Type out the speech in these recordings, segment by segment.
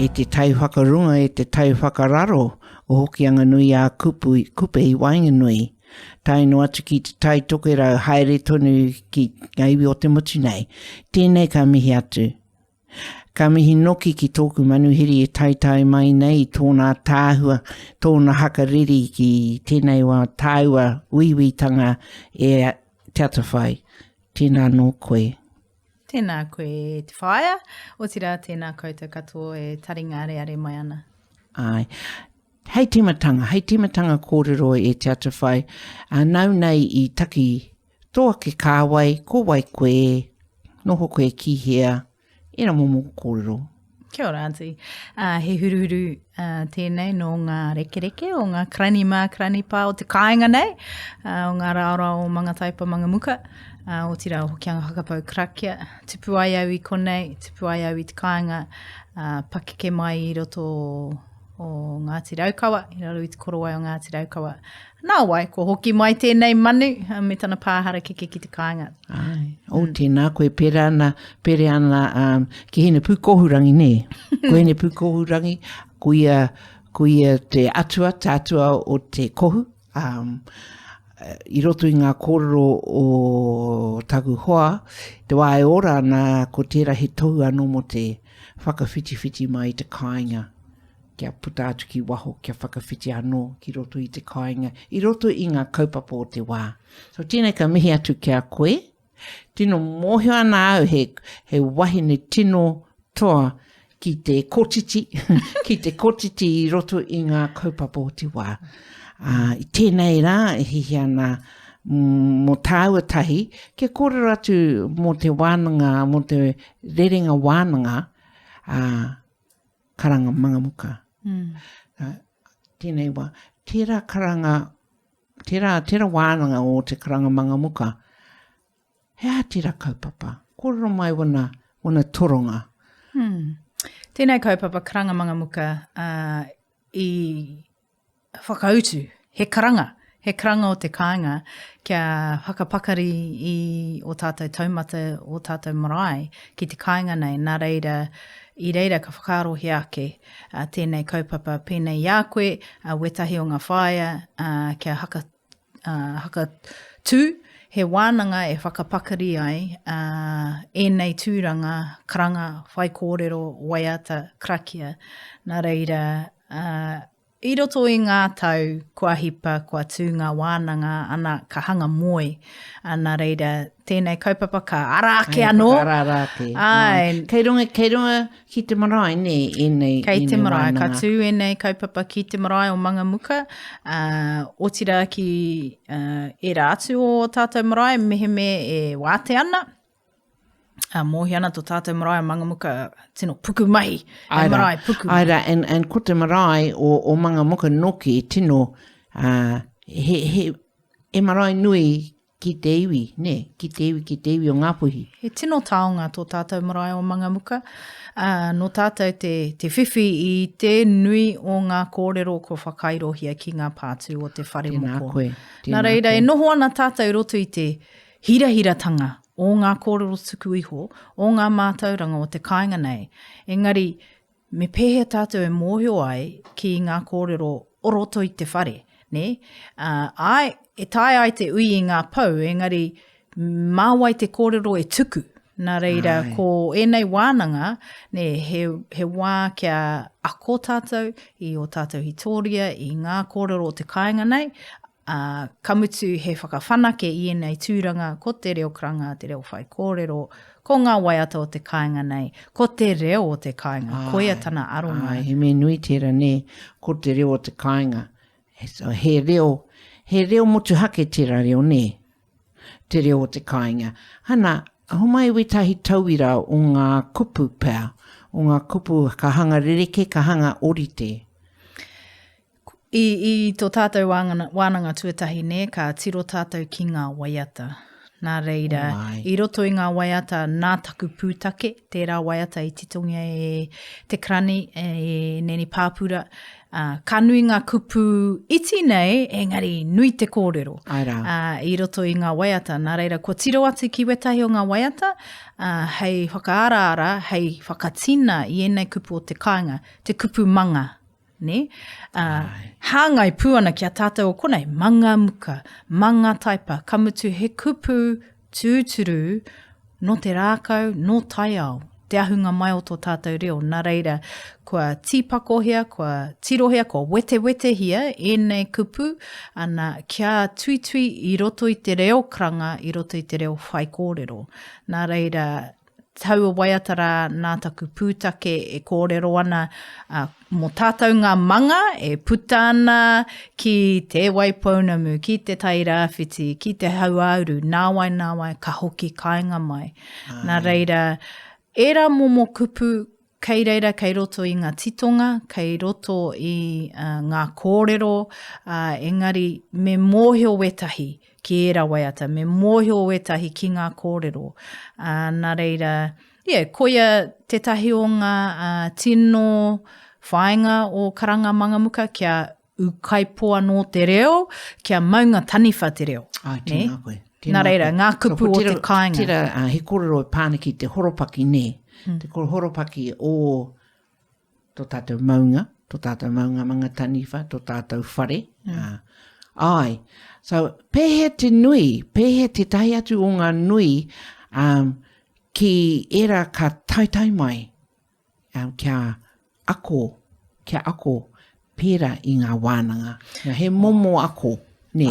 E te tai whakarunga e te tai whakararo o hoki anga nui a kupe I wainganui. Tai no atu ki te tai toke rau haere tonu ki ngaiwi o te mutu nei. Tēnei ka mihi atu. Ka mihi noki ki tōku manuhiri e taitai mai nei tōna tāhua, tōna hakariri ki tēnei wā tāua wiwitanga e Te Atawhai. Tēnā no koe. Tēnā koe te whaia, o tira tēnā koutou katoa e taringa are mai ana. Ai. Hei timatanga kōrero e Te Atawhai, nau nei I taki toa ke kāwai, ko wai koe, noho koe ki hea, ina momo kōrero. Kia ora, Auntie. He huruhuru tēnei no ngā rekereke o ngā kranipa o te kāinga nei, o ngā raora o mga taipa mga muka, o tira hoki anga whakapau krakia, tupu ai au I konei, tupu ai au I te kāinga, pakeke mai I roto o Ngati Raukawa, I raro I te korowai o Ngati Raukawa. Nā wai, ko hoki mai tēnei manu, me tana pāhara keke ki te kāinga. Ai, o tēnā koe pere ana ki hene pūkohurangi ne. Ko hene pūkohurangi, kuia te atua o te kohu. I roto I ngā kōrero o taku hoa, te wae ora ana ko tērā he tohu anō mo te whakawhiti mai I te kāinga. Kia puta atu ki waho, kia whakawhiti anō ki roto I te kāinga, I roto I ngā kaupapa o te wā. So tēnei ka mihi atu kia koe, tino moohio ana au he wahine tino toa ki te kotiti, ki te kotiti I roto I ngā kaupapa o te wā. I tēnei rā, e hihi ana mo tāua tahi, kia kōrero atu mo te wānanga, mo te rerenga wānanga, karanga mangamuka. Tēnei wā, tērā karanga, tērā wānanga o te karanga mangamuka, hea tērā kaupapa, kōrero mai wana toronga. Tēnei kaupapa karanga mangamuka I whakautu, he karanga o te kāinga, kia whakapakari I o tātou taumata, o tātou marae, ki te kāinga nei, nā reira, I reira ka whakarohi ake, tēnei kaupapa pēnei I a koe, wetahi o ngā whaia, kia haka tū, he wānanga e whakapakari ai, ēnei tūranga, karanga, whai kōrero, waiata, krakia, nā reira, I roto I ngā tau, kua hipa, kua tū ngā wānanga, ana ka hanga moe, nā reira, tēnei kaupapa ka arāke anō. Arāke. Kei runga ki te marae, ne? Kei te marae, ka tū enei kaupapa ki te marae o mga muka, o tira ki e rātu o tātou marae, meheme e wāte ana. Mohi ana tō tātou marae mga muka tino puku mahi, marae puku. Aira, and ko te marae o mga muka noki tino he marae nui ki te iwi, ne? Ki te iwi o Ngāpuhi. He tino taonga tō tātou marae o mga muka. No tātou te whiwhi I te nui o ngā kōrero ko whakairohia ki ngā pātū o te whare moko. Nā reira, e noho ana tātou roto I te hirahiratanga o ngā kōrero tuku iho, o ngā mātauranga o te kāinga nei. Engari, me pēhea tātou e mōhio ai ki ngā kōrero o roto I te whare. Ne? E tai ai te ui I ngā pau, engari, māwai te kōrero e tuku. Nā reira, ko enei wānanga, ne, he wā kia ako tātou, I o tātou hitoria, I ngā kōrero o te kāinga nei, kamutu he whakawhanake I enei tūranga, ko te reo karanga, te reo whai kōrero, ko ngā waiata o te kāinga nei, ko te reo o te kāinga, koia tana aronga. He me nui tērā ne, ko te reo o te kāinga. So, he reo motu hake tērā reo ne, te reo o te kāinga. Hana, homai wetahi tauira o ngā kupu pēr, o ngā kupu ka hanga rereke, ka hanga orite. I tō tātou wānanga tuatahi ne, ka tiro tātou ki ngā waiata. Nā reira, I roto I ngā waiata nā taku pūtake, tērā waiata I titongia te krani, neni pāpura, ka nui ngā kupu iti nei, engari nui te kōrero. I roto i ngā waiata. Nā reira, ko tiro atu ki wetahi o ngā waiata, hei whakaara, hei whakatina i enei kupu o te kāinga, te kupu manga. Ne? Hāngai puana ki a tātou o konei, manga muka, manga taipa, kamutu he kupu tūturu no te rākau, no taiao. Te ahunga mai o tō tātou reo. Nā reira, kua tīpakohia, kua tirohia, kua wete hia, enei kupu, ana kia tuitui i roto i te reo karanga, i roto i te reo whai kōrero. Nā reira, tau o waiatara nā taku pūtake e kōrero ana mō tātou ngā manga e puta ana ki te waipounamu, ki te tairāwhiti, ki te hauauru, nāwai, ka hoki kāinga mai. Nā reira, era momo kupu kei reira, kei roto i ngā titonga, kei roto i ngā kōrero, engari me moohio wetahi ki era waiata, me moohio wetahi ki ngā kōrero. Nā reira, koia tetahi o ngā tino whainga o karanga mangamuka kia ukaipoa no te reo, kia maunga taniwha te reo. Tēnā koe. Nā reira, ngā kupu o te kāinga. Tira, he kōrero e pāniki te horopaki ne. Te horopaki o tō tātou maunga, manga taniwha, tō tātou whare. So, pehe te nui, pehe te tahi atu o ngā nui, ki era ka tautai mai, kia ako, pera i ngā wānanga. He momo ako. Ne.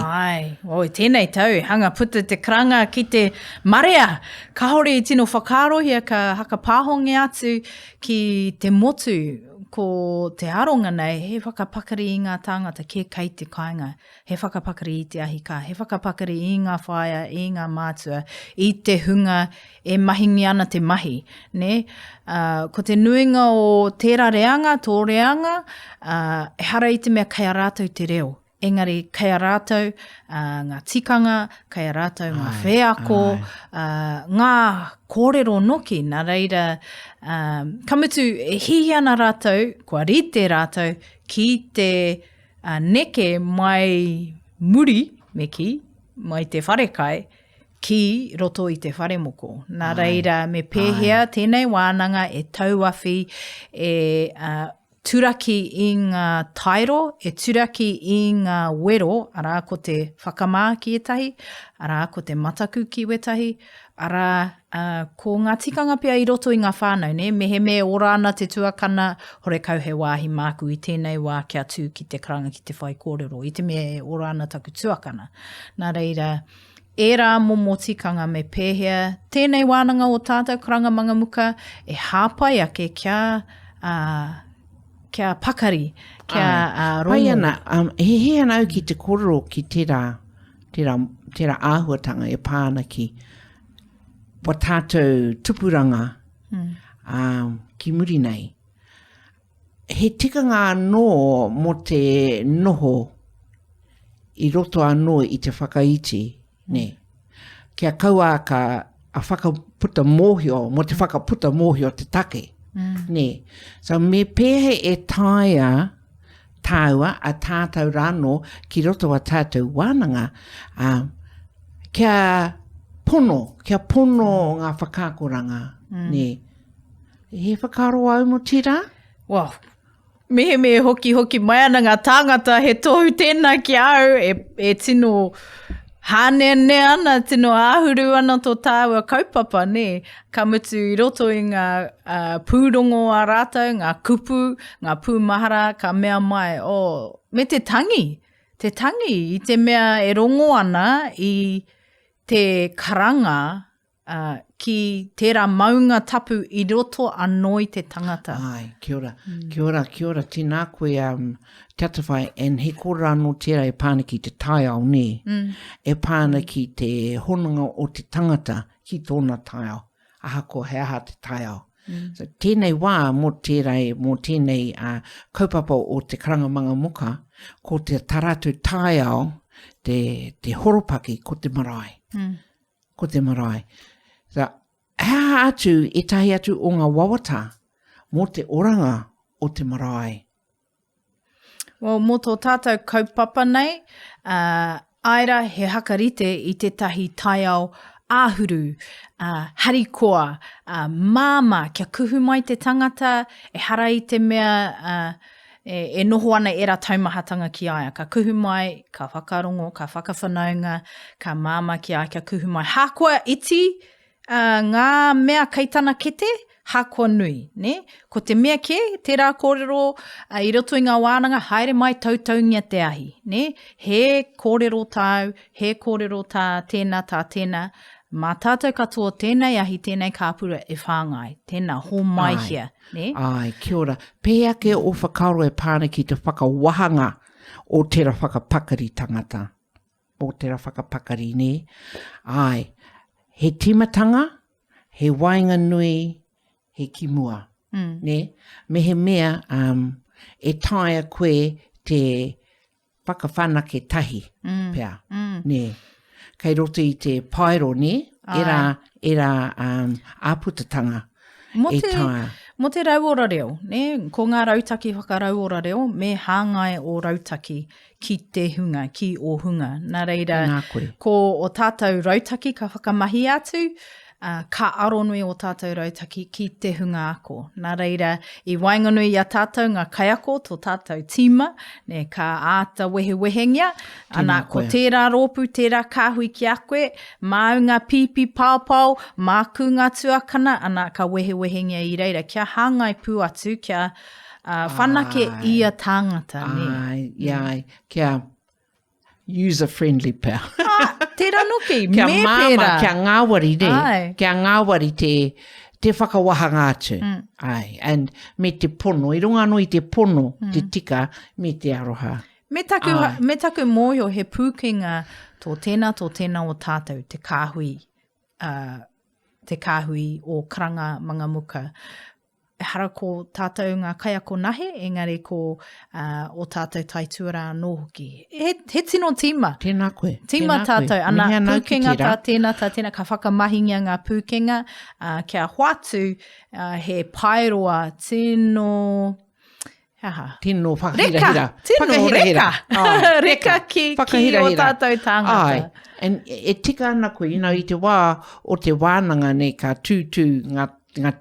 Tēnei tau, hanga puta te karanga ki te marea. Kahore i tino whakarohia ka haka pāhonge atu ki te motu ko te aronga nei, he whakapakari i ngā tāngata ke kei te kāinga, he whakapakari i te ahika, he whakapakari i ngā whaia, i ngā mātua, i te hunga, e mahingi ana te mahi. Ne? Ko te nuinga o tērā reanga, tō reanga, e hara i te mea kei a rātou te reo. Engari, kei a rātou ngā tikanga, kei a rātou ngā wheako, ngā kōrero noki, nā reira, kamutu e hihi ana rātou, kua rite rātou, ki te neke mai muri, meki, mai te wharekai, ki roto i te wharemoko. Nā reira, me pēhea tēnei wānanga e tauawhi, e turaki i ngā tairo, e turaki i ngā wero, araa ko te whakamā ki etahi, araa ko te mataku ki wetahi, araa ko ngā tikanga pia i roto i ngā whānau, ne? Mehe me orana te tuakana, hore kau he wāhi māku i tēnei wā kia tū ki te karanga ki te whai kōrero, i te mea orana taku tuakana. Nā reira, era momo tikanga me pēhea, tēnei wānanga o tātou karanga mangamuka, e hāpai ake kia pakari, kia rongo. Pai ana, he ana au ki te kōrero ki tērā āhuatanga e pāna ki wa tātou tupuranga ki muri nei. He tikanga anō mo te noho i roto anō i te whakaiti, ne. Kia kaua a whakaputa moohio, mo te whakaputa moohio te take. Ne. So me pehe e taia taua a tātou rano ki roto a tātou wānanga kia pono ngā whakakoranga. Ne. He whakaro au mo tira? Wow. Mehe hoki mai ana ngā tāngata he tohu tēnā ki au e tino hānene ana, tino āhuru ana tō tāua kaupapa, ne? Ka mutu i roto i ngā pūrongo a rātou, ngā kupu, ngā pūmahara, ka mea mai. Me te tangi i te mea e rongo ana i te karanga ki tērā maunga tapu i roto anō i te tangata. Kia ora, tēnā koe Te Atawhai, he kōrero anō tērā e pāniki te taiao, ne? E pāniki te honanga o te tangata ki tōna taiao. Aha ko he aha te taiao. So, tēnei wā mō tēnei kaupapa o te karanga mangamuka, ko te taratu taiao, te horopaki, ko te marae. Ko te marae. So, hea atu e tahi atu o ngā wawata mō te oranga o te marae. Well, mō tō tātou kaupapa nei, aira he hakarite I te tahi taiao āhuru, harikoa, maamaa, kia kuhu mai te tangata, e hara I te mea e noho ana era taumahatanga ki aia. Ka kuhu mai, ka whakarongo, ka whakawhanaunga, ka māmaa ki aia, kia kuhu mai. Hākua iti ngā mea kaitana kete, hākua nui, ne? Ko te mea ke, tērā kōrero, I roto I ngā wānanga, haere mai tautaungia te ahi, ne? He kōrero tāu, he kōrero tā tēnā, mā tātou katoa tēnei ahi, tēnei kāpura e whāngai, tēnā hō mai hia, ne? Ai, kia ora. Pēa ke o whakaaro e pāna ki te whakawahanga o tērā whakapakari tangata, o tērā whakapakari, ne? Ai, he timatanga, he wainga nui, he kimua, ne? Me he mea e taia koe te whakawhanake tahi, pēa, ne? Kei roto I te pairo, ne? Era āputatanga e taia. Mo te rauora reo, ne? Ko ngā rautaki whakarauora reo, me hāngai o rautaki ki te hunga, ki o hunga. Nā reira, ko o tātou rautaki ka whakamahi atu, ka aronui o tātou rautaki ki te hunga ako. Nā reira, I wainganui a tātou ngā kaiako, tō tātou tīma, ne, ka āta wehengia, ana ko tērā rōpu, tērā kāhui ki a koe, māunga pipi pāpau, māku ngā tuakana, ana ka wehengia I reira, kia hāngai pū atu, kia whanake I a tāngata. Ai, kia user-friendly pēr. Tērā noki, kia me māma, pēra. kia ngāwari, ne? Kia ngāwari te whakawahanga atu. Ai, and me te pono, I runga anō I te pono, te tika, me te aroha. Me taku moohio he pūkenga tō tēnā o tātou, te kāhui o karanga mangamuka. E hara ko tātou ngā kaiako nahe, engari ko o tātou taituara nō hoki. He tino tīma. Tēnā koe. Tīma tātou, ana pūkenga tā tēnā, ka whakamahingia ngā pūkenga, kia hoatu he pairoa tino... Tino whakahirahira. Reka ki o tātou tāngata. And e tika ana koe, I te wā o te wānanga ne ka tūtū ngā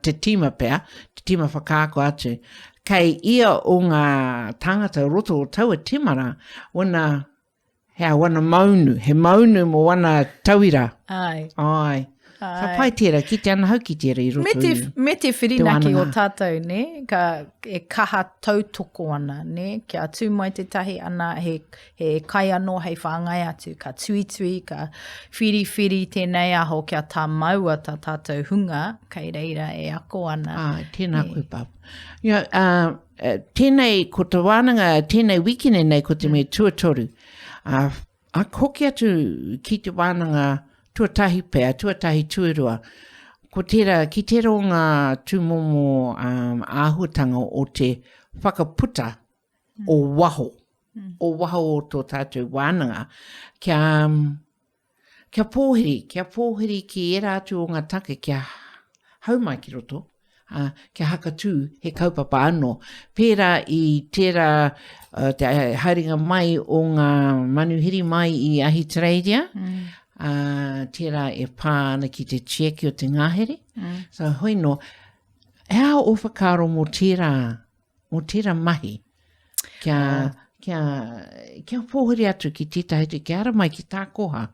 te tīma pēr, te tīma whakaako atu. Kei ia o ngā tangata roto o taua timara, wana maunu, he maunu mo wana tauira. Ai. Ka pai tērā, ki te ana hau ki tērā I roto me te whirinaki o tātou, ne? E kaha tautoko ana, ne? Kia tū mai te tahi ana, he kai anō hei whāngai atu, ka tui, ka whiri tēnei aho kia tā maua tā tātou hunga, kei reira e ako ana. Tēnā koe papa. Tēnei, ko te wānanga, tēnei wikine nei ko te me tuatoru. Hoki atu ki te wānanga tuatahi pēr, tuatahi tuirua. Ko tērā, ki tērā o ngā tūmomo āhuatanga o te whakaputa o waho. O waho o tō tātou wānanga. Kia pōhiri ki era atu o ngā take, kia haumai ki roto. Kia hakatū he kaupapa anō. Pērā I tērā te haringa mai o ngā manuhiri mai I Ahitereiria. Tērā e pāna ki te tiiaki o te ngahere. So hoi no, hea o whakaro mo tērā mahi. Kia pōhiri atu ki tētahi, kia ara mai ki tā koha.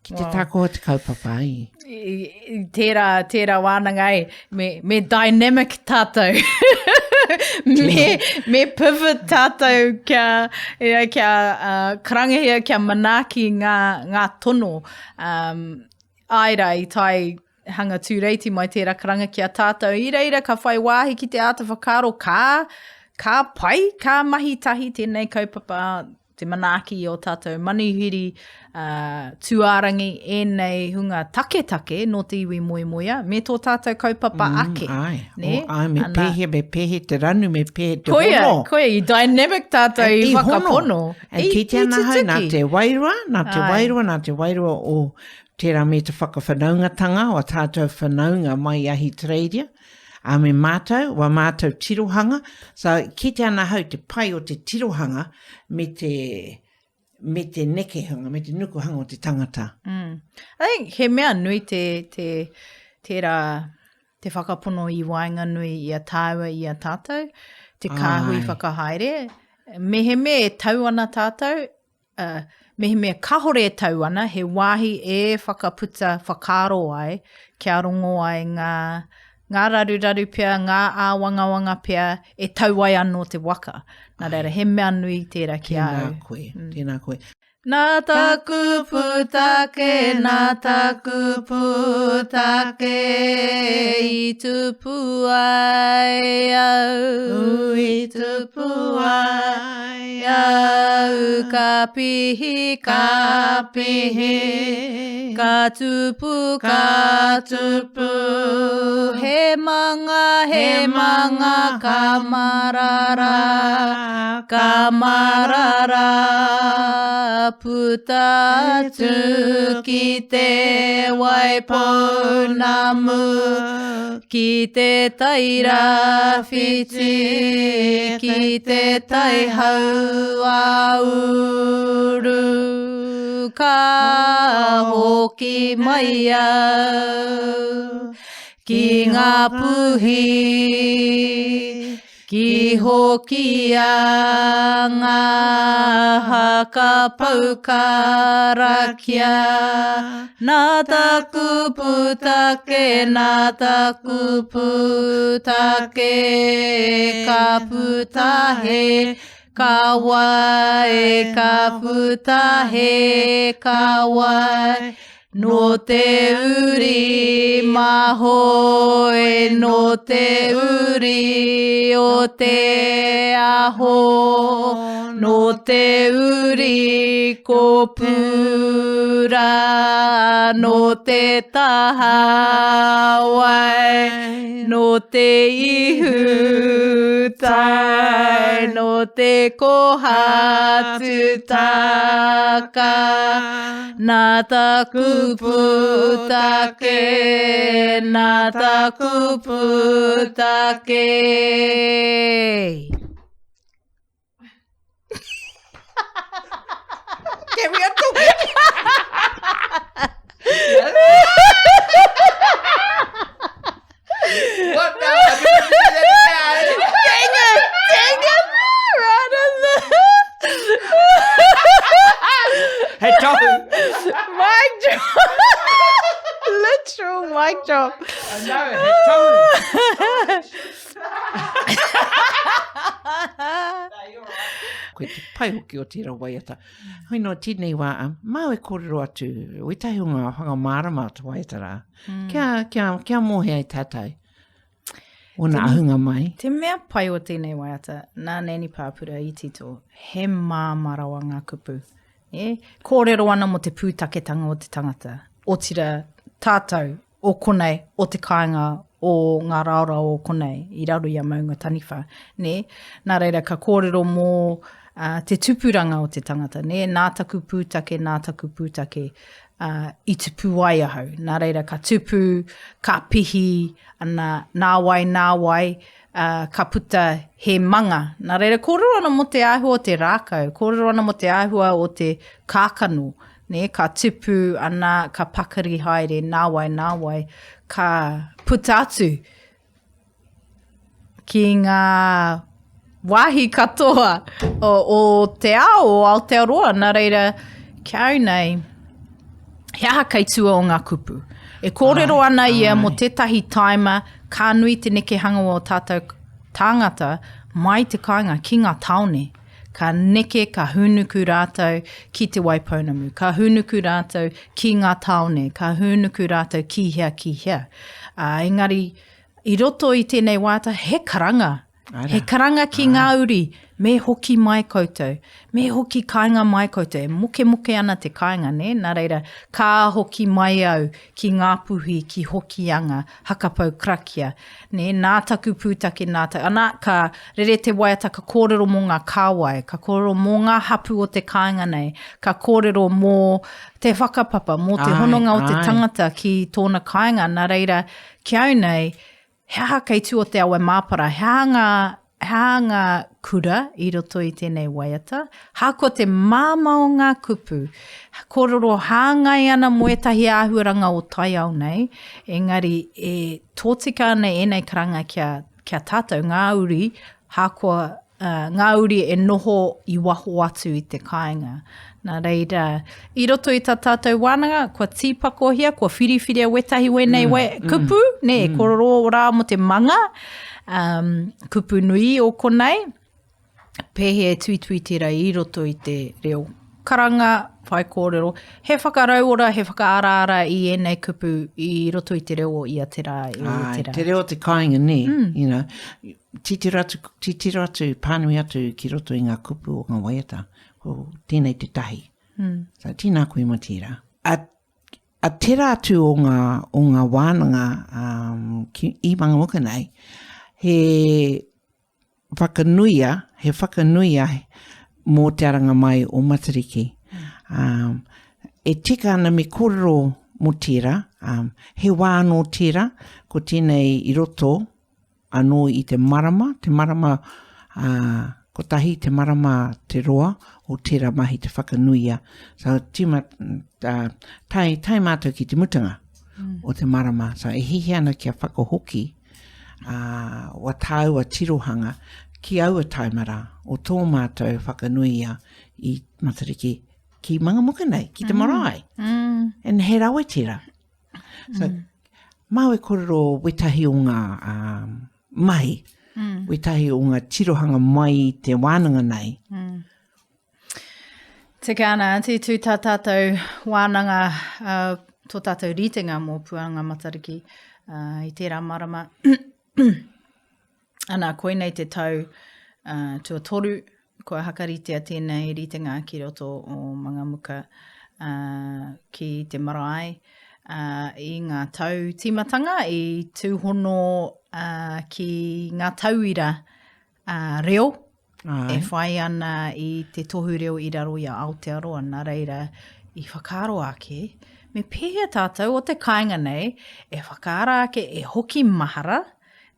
Ki te tā koha te kaupapa ai. Tērā wānanga ai, me dynamic tātou. me pivot tātou kia karangahia kia manaki ngā tono. Aira I tai hanga tūreiti mai tērā karanga kia tātou. I reira ka whai wāhi ki te ata whakaro ka pai, ka mahi tahi tēnei kaupapa, te manaki o tātou manuhiri, tuarangi, enei hunga take no te iwi moia, me tō tātou kaupapa ake. Me pehe te ranu, me pehe te hono. Koia, I dynamic tātou I whakapono. Ki te ana hau, nā te wairua o tērā me te whakawhanaungatanga o tātou whanaunga mai Ahitereiria. A me mātou, wa mātou tirohanga. So, ki te ana hau te pai o te tirohanga me te nekehanga, me te nukuhanga o te tangata. I think he mea nui te whakapono I wainga nui I a tāua I a tātou, te kāhui whakahaere. Mehe me e tau ana tātou, mehe me kahore e tau ana, he wāhi e whakaputa whakaro ai, kia rongo ai ngā raruraru pia, ngā āwangawanga pia, e tau ai anō te waka. Nā reira, he mea nui tērā ki au. Tēnā koe. Nā taku putake, nā taku putake, I tupu ai au, I tupu ai au, ka pihi, ka pihi, ka tupu, he manga, ka marara, puta atu ki te waipounamu, ki te taira whiti, ki te taihau auru, ka hoki mai au, ki ngā puhi, ki hoki a ngā hakapukarakia. Nā taku putake, ka putahe, ka wai, ka putahe, ka wai. No te uri mahoi, no te uri o te aho, no te uri kopura, no te tahawai, no te ihu tai, no te kohatutaka, nā taku putake, nā taku putake. Ke mea tuku! What now? I didn't do that again. Dang it! Right in the... Hey, Tohu! Mic drop! Literal mic drop. I know, hey, Tohu! Koe te pai hoki o tērā waiata. Hoi no teenei wā, mau e kōrero atu, oi tahi o ngā whanga mārama atu waiata rā. Kia mōhia I tātai. O nā ahunga mai. Te mea pai o tēnei waiata, nā neni pāpura I tito, he māmarawa ngā kupu. Kōrero ana mo te pūtaketanga o te tangata. O tira tātou, o konei, o te kāinga, o ngā raora o konei, I raro I a maunga taniwha. Nā reira, ka kōrero mō te tupuranga o te tangata. Nā taku pūtake, I te puai ahau. Nā reira, ka tupu, ka pihi, ana nā wai, ka puta he manga. Nā reira, kōrero ana mo te āhua o te rākau, kōrero ana mo te āhua o te kākano, ka tupu ana, ka pakari haere, nā wai, ka puta atu ki ngā wāhi katoa o te ao o Aotearoa. Nā reira, kia au nei, he aha keitua o ngā kupu. E kōrero ana ia mo tētahi taima, ka nui te nekehanga o tātou tāngata, mai te kāinga ki ngā taone. Ka neke, ka hunuku rātou ki te waipounamu, ka hunuku rātou ki ngā taone, ka hunuku rātou ki hea. Engari, I roto I tēnei wāta, he karanga. He karanga ki ngā uri, me hoki mai koutou, me hoki kāinga mai koutou, moke ana te kāinga, nā reira, ka hoki mai au ki ngā puhi, ki hokianga, hakapau krakia, nā taku pūtake, ana ka rere te waiata, ka kōrero mō ngā kāwai, ka kōrero mō ngā hapu o te kāinga nei, ka kōrero mō te whakapapa, mō te hononga o te tangata ki tōna kāinga, nā reira, ki au nei, hea kei tu o te awa māpara, hea ngā kura i roto i tēnei waiata, hako te māma o ngā kupu, kororo hāngai ana mo etahi āhuaranga o taiao nei, engari e tōtika ana enei karanga kia tātou ngā uri, hakoa ngā uri e noho i waho atu i te kāinga. Nā reira, i roto i tā tātou wānanga, kua tīpakohia, kua whiriwhiria wetahi wenei kupu, kororo rā mo te manga, kupu nui o konei, pehe tuitui tira i roto i te reo karanga, whai kōrero, he whakarauora, he whakaaraara i enei kupu i roto i te reo i a te rā. Te reo te kāinga ne, you know, titira atu, pānui atu ki roto i ngā kupu o ngā waiata, ko tēnei te tahi. So, tēnā koe matira. A tera atu o ngā wānanga i mangamuka nei, he whakanuia mō te aranga mai o matariki. E tika ana me kororo mo tira, he wāno tira, ko tēnei i roto, anō i te marama, ko tahi te marama te roa, o tērā mahi te whakanuia. So, tai mātou ki te mutanga o te marama. So, e hihi ana kia whakahoki, wa tāua tirohanga, ki aua taimara, o tō mātou whakanuia i matariki, ki mangamuka nei, ki te marae. And he rawe tira. So, mau e kororo wetahi o ngā mahi, wetahi o ngā tirohanga mai te wānanga nei. Te kāna, tū tā tātou wānanga, tō tātou ritenga mō puanga matariki, i tērā marama. Ana, koe nei te tau tua toru, koe hakaritea tēnei ritenga ki roto o mangamuka ki te marae, i ngā tau timatanga, i tūhono ki ngā tauira reo, e whai ana i te tohu reo i raro i a Aotearoa, nā reira i whakaro ake, me pēhea tātou o te kāinga nei, e whakara ake e hoki mahara,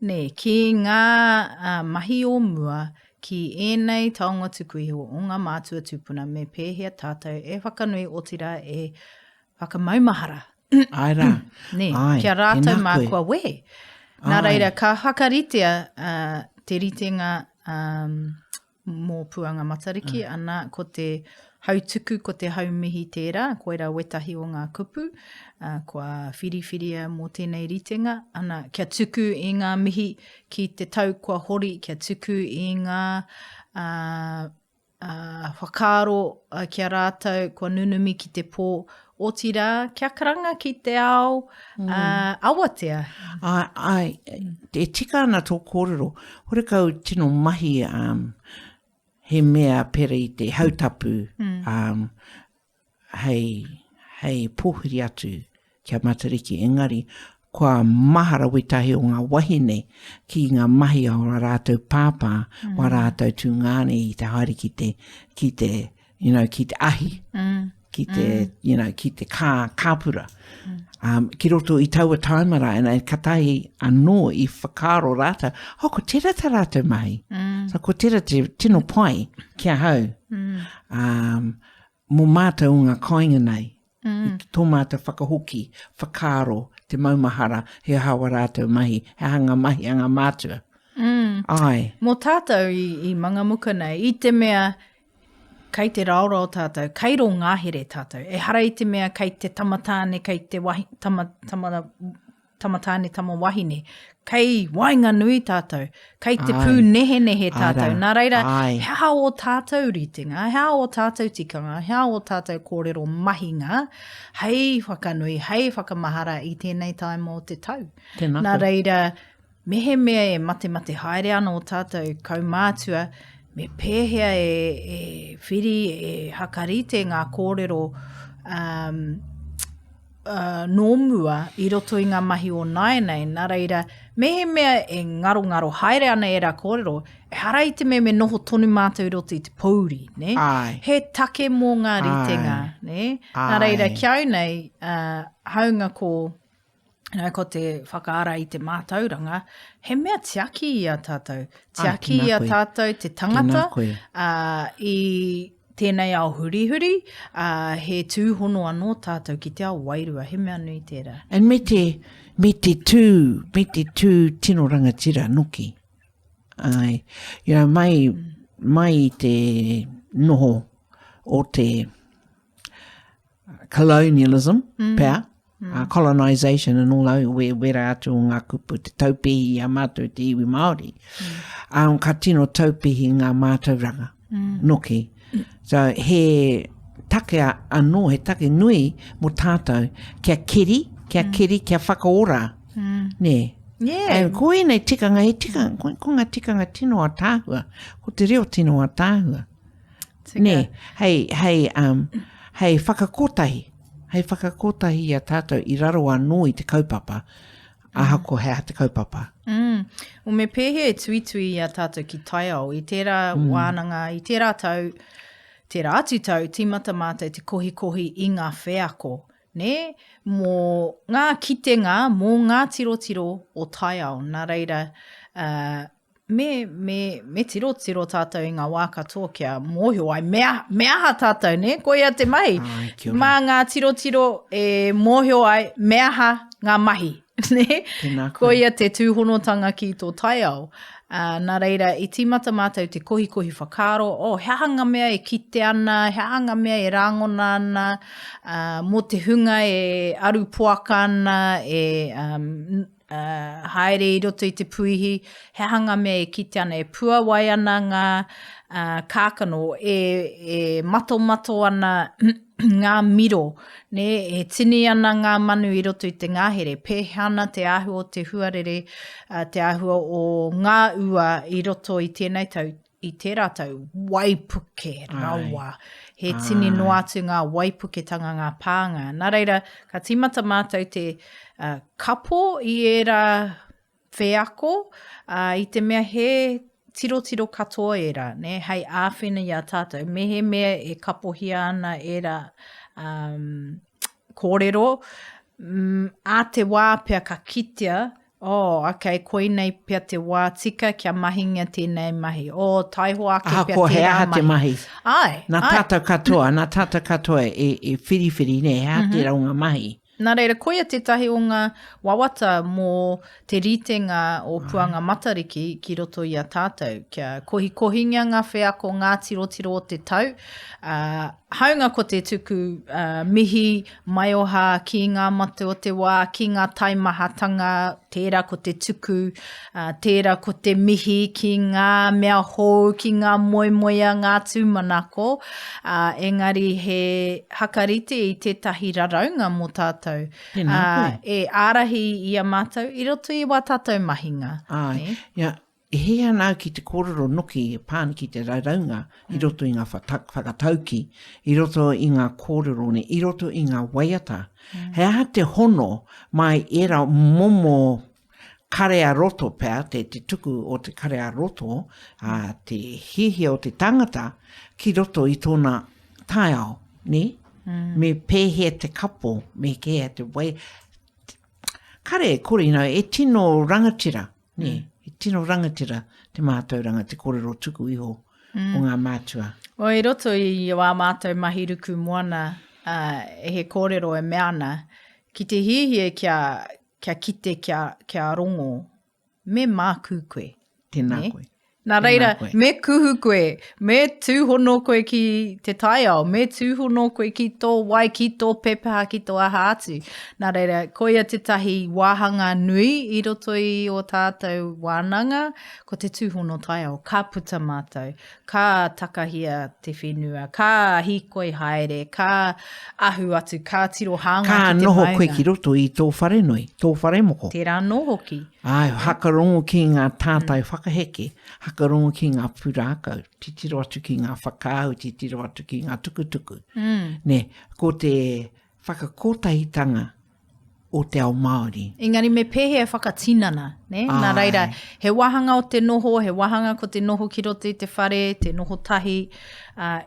ne, ki ngā mahi o mua, ki enei taonga tukuiho o ngā mātua tupuna, me pēhea tātou e whakanui o tira e whakamaumahara. Ai rā. Ne, kia rātou mā kua we. Nā reira, ka hakaritea te ritenga mō puanga matariki, ana ko te hautuku, ko te haumihi tērā, koera wetahi o ngā kupu, kua whiriwhiria mō tēnei ritenga, ana kia tuku i ngā mihi ki te tau kua hori, kia tuku i ngā whakaro kia rātou, kua nunumi ki te pō, o tira, kia karanga ki te ao, awatea. Ai, e tika ana tō kōrero, hore kau tino mahi he mea pere i te hautapu, hei pōhiri atu kia matariki, engari, kua mahara wetahi o ngā wahine ki ngā mahi o rātou pāpā, wa rātou tūngāne i te haere ki te ahi, ki te kāpura. Ki roto i taua taimara, e katahi anō i whakaro rātou, ko tera ta rātou mahi. So ko tera te tino pai kia hau. Mō mātou o ngā kāinga nei, i tō mātou whakahoki, whakaro, te maumahara, he hawa rātou mahi, he hanga mahi, hanga mātua. Ai. Mō tātou i mangamuka nei, i te mea, kei te raorao tātou, kei ro ngāhere tātou. E hara i te mea kei te tamatāne, kei te tamatāne tamawahine. Kei wainga nui tātou. Kei te pū nehe tātou. Nā reira, hea o tātou ritenga, hea o tātou tikanga, hea o tātou kōrero mahinga, hei whakanui, hei whakamahara i tēnei taimo o te tau. Nā reira, mehe mea e mate haere ana o tātou kaumātua, me pēhea e whiri, e hakarite ngā kōrero nōmua i roto i ngā mahi o naenei, nā reira, mehe mea e ngaro haere ana e rā kōrero, e hara i te me noho tonu mātou i roto i te pauri, ne? He take mō ngā ritenga, ne? Nā reira, kia au nei, haunga ko Nā, ko te whakaara I te mātauranga, he mea tiaki I a tātou. Tiaki I a tātou, te tangata, I tēnei ao hurihuri, he tūhono anō tātou ki te ao wairua, he mea nui tērā. And me te tū tino rangatira nuki. You know, mai te noho o te colonialism, pēr, colonisation and all that, wera atu o ngā kupu, te taupihi a mātou te iwi Māori. Ka tino taupihi ngā mātauranga, nuki. So he take anō, he take nui mo tātou, kia kiri, kia whakaora. Ne. Yeah. Ko nei tikanga, ko ngā tikanga tino a tāhua, ko te reo tino a tāhua. Ne, hei whakakotahi. Hei whakakotahi a tātou I raro anō I te kaupapa, aha ko hea te kaupapa. O me pēhe e tuitui a tātou ki taiao, I tērā waananga, I tērā atu tau, tīmata mātou te kohi I ngā wheako. Ne? Mō ngā kitenga, mō ngā tirotiro o taiao. Nā reira, me tirotiro tātou I ngā wā katoa kia moohio ai, me aha tātou, ne? Ko ia te mahi. Mā ngā tirotiro e moohio ai, me aha ngā mahi. Ne? Ko ia te tūhonotanga ki tō taiao. Nā reira, I tīmata mātou te kohi whakaro, he hanga mea e kite ana, he hanga mea e rangona ana, mō te hunga e aru poaka ana, haere I roto I te puihi, he hanga mea e kite ana, e puawai ana ngā kākano, e mato ana ngā miro, ne, e tini ana ngā manu I roto I te ngahere, pēhana te ahua o te huarere, te ahua o ngā ua I roto I tēnei tau, I tērā tau, waipuke rawa. He tini no atu ngā waipuketanga ngā pānga. Nā reira, ka tīmata mātou te kapo I era wheako, I te mea he tiro katoa era, ne, hei āwhina I a tātou. Mehe mea e kapohia ana era kōrero, a te wā pia ka kitea, okay, koinei pia te wā tika kia mahinga tēnei mahi. Taiho ake pia tērā mahi. Te mahi. Ai. Nā tātou katoa e whiriwhiri, ne, hea te raunga mahi. Nā reira, koia tētahi o ngā wawata mō te ritenga o puanga matariki ki roto I a tātou. Kia kohinga ngā wheako ngā tirotiro o te tau. Haunga ko te tuku mihi mai oha ki ngā matu o te wā, ki ngā taimahatanga, tērā ko te tuku, tērā ko te mihi, ki ngā mea hou, ki ngā moemoea, ngā tūmanako. Engari he hakarite I tētahi raraunga mō tātou. E ārahi I a mātou, I roto I wā tātou mahinga. Ia, e hea nā ki te kōrero noki e pāni ki te rauraunga, I roto I ngā whakatauki, I roto I ngā kōrero ne, I roto I ngā waiata. Hea te hono mai era momo karea roto pēr, te tuku o te karea roto, te hihi o te tangata, ki roto I tōna taiao, ne? Me pēhea te kapo, me kea te wai. Kare, kore, e tino rangatira, ne? Tino rangatira te mātauranga, te kōrero tuku iho o ngā mātua. I roto I wā mātou mahiruku moana, he kōrero e meana, ki te hihi kia kite kia rongo, me māku koe. Tēnā koe. Nā reira, me kuhu koe, me tūhono koe ki te taiao, me tūhono koe ki tō wai, ki tō pepeha, ki tō aha atu. Nā reira, koia te tahi wāhanga nui I roto I o tātou waananga, ko te tūhono taiao, ka puta mātou, ka takahia te whenua, ka hikoi haere, ka ahu atu, ka tiro hanga ka ki te noho maunga. koe ki roto I tō wharenoi, tō wharemoko. Tērā noho ki. Ai, hakarongo ki ngā tātai whakaheke, hakarongo ki ngā pūrākau, titiro atu ki ngā whakāu, titiro atu ki ngā tukutuku. Ne, ko te whakakotahitanga o te ao Māori. Engari me pehe e whakatinana, ne? Nā reira, he wahanga o te noho, he wahanga ko te noho ki roto i te whare, te noho tahi,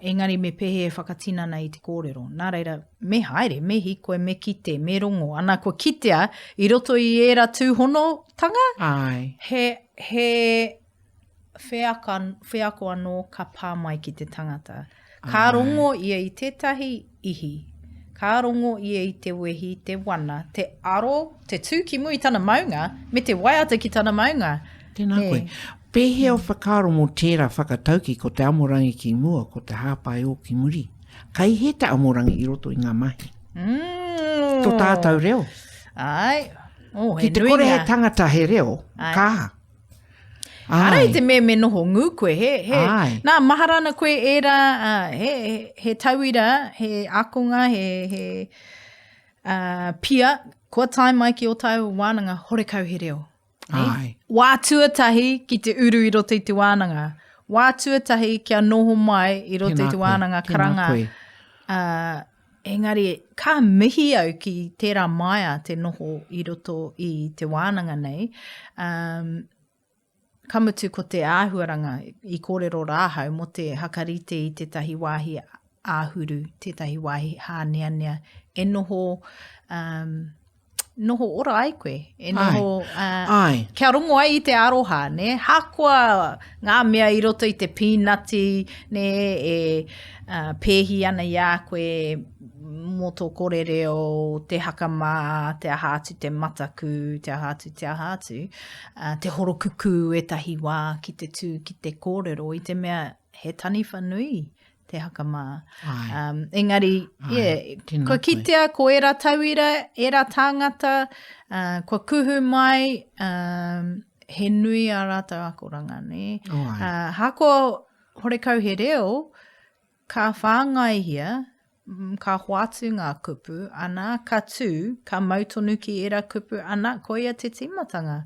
engari me pehe e whakatinana i te kōrero. Nā reira, me haere, me hikoe, me kite, me rongo. Ana ko kitea, i roto i era tūhono tanga, he whiako anō ka pā mai ki te tangata. Ka rongo ia i tētahi ihi. Ka rongo ia i te wehi, te wana, te aro, te tū ki mui tana maunga, me te waiata ki tana maunga. Tēnā koe. Pēhe o whakaro mō tērā whakatauki ko te amorangi ki mua, ko te hāpai o ki muri. Kai he te amorangi i roto i ngā mahi. Tō tātou reo. Ai. Ki te kore he tangata he reo, kāha. Ara i te me noho ngū koe, nā maharana koe era, he tauira, he akonga, he pia, kua tai mai ki o tau wānanga, horekau he reo. Wā tuatahi ki te uru i roto i te wānanga. Wā tuatahi kia noho mai i roto i te wānanga karanga. Engari, ka mihi au ki tērā maia te noho i roto i te wānanga nei. Kamutu ko te āhuaranga i kōrero rāhau mo te hakarite i tētahi wāhi āhuru, tētahi wāhi hāneanea. E noho ora ai koe. E noho, kia rongo ai i te aroha, ne? Hākua ngā mea i roto i te pīnati, ne? E pēhi ana ia koe mō tō kōrereo, te hakamā, te ahātu, te mataku, te ahātu, te horokuku e tahi wā ki te tū, ki te kōrero, i te mea he tani whanui, te hakamā. Engari, ko kitea, ko era tauira, era tāngata, ko kuhu mai, he nui a rātau akoranga, ne? Hako horekau he reo, ka whāngaihia, ka hoatu ngā kupu, ana ka tū, ka mautonu ki era kupu, ana koia te timatanga.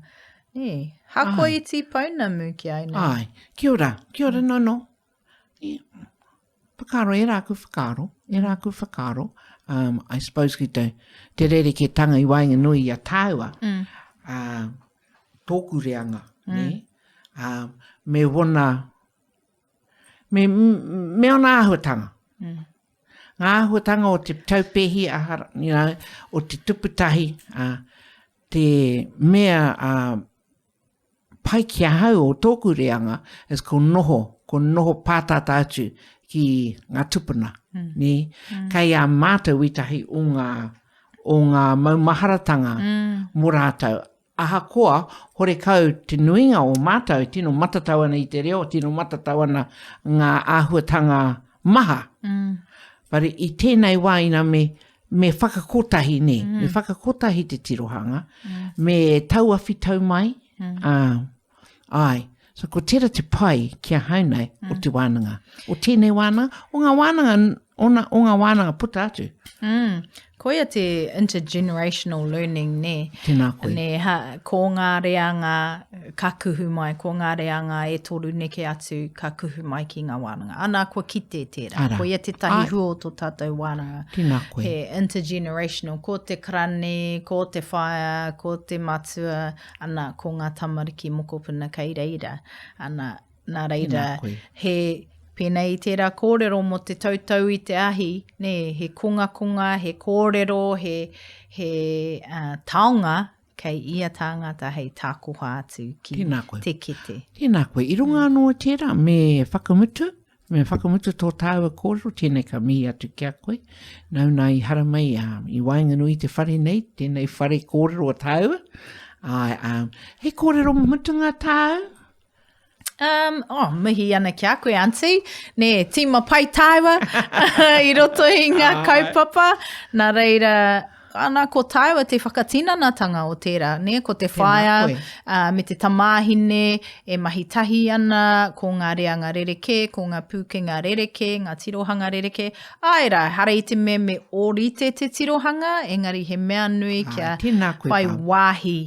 Ne, hako i ti paunamu ki aina. Ai, kia ora nono. Whakaro, e rāku whakaro. I suppose ki te rere ke tanga i wainga nui a tāua. Tōku reanga, ne? Me wana, me ona āhuatanga. Ngā āhuatanga o te taupehi ahara, o te tuputahi, te mea pai kia hau o tōku reanga, is ko noho pātata atu ki ngā tupuna. Ne? Kai a mātou i tahi o ngā maumaharatanga mō rātou. Aha koa, hore kau te nuinga o mātou, tino matatawana i te reo, tino matatawana ngā āhuatanga maha. Pare i tēnei wāina me whakakotahi ne, me whakakotahi te tirohanga, me tauawhi tau mai. Ai, so ko tera te pai kia haunei o te wānanga. O tēnei wānanga, o ngā wānanga puta atu. Koia te intergenerational learning ne. Tēnā koe. Ne, ko ngā reanga ka kuhu mai, ko ngā reanga e toru neke atu ka kuhu mai ki ngā wānanga. Ana kua kite tērā. Koia te tahi huo tō tātou wānanga. Tēnā koe. He intergenerational. Ko te karane, ko te whaia, ko te matua, ana ko ngā tamariki mokopuna kei reira. Ana, nā reira, he pēnei tērā kōrero mo te tautau i te ahi, ne, he kunga, he kōrero, he taonga, kei ia tāngata hei tākoha atu ki te kete. Tēnā koe, i runga anō tērā, me whakamutu tō tāua kōrero, tēnei ka mihi atu kia koe. Nau nā i haramai, i wainganui te whare nei, tēnei whare kōrero a tāua. He kōrero mutunga tāua? Mihi ana kia koe, auntie. Ne, tima pai tāua i roto i ngā kaupapa. Nā reira, ana ko tāua te whakatinanatanga o tērā. Ne, ko te whaia, me te tamāhine, e mahi tahi ana, ko ngā reanga rereke, ko ngā pūkenga rereke, ngā tirohanga rereke. Aira, hara i te me orite te tirohanga, engari he mea nui kia pai wāhi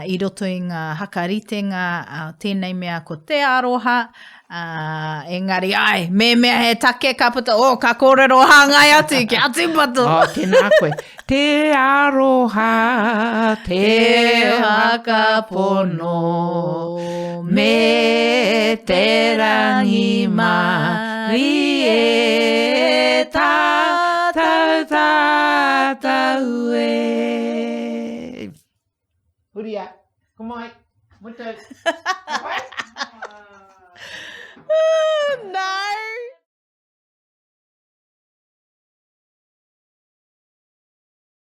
i roto i ngā hakaritenga, tēnei mea ko te aroha, Engari ai, mea he take ka puta, ka kōrero hāngai atu ki ati patu. Tēnā koe. Te aroha, te whakapono, me te rangi mari e tātou e. Huria, kumai, mutu. No.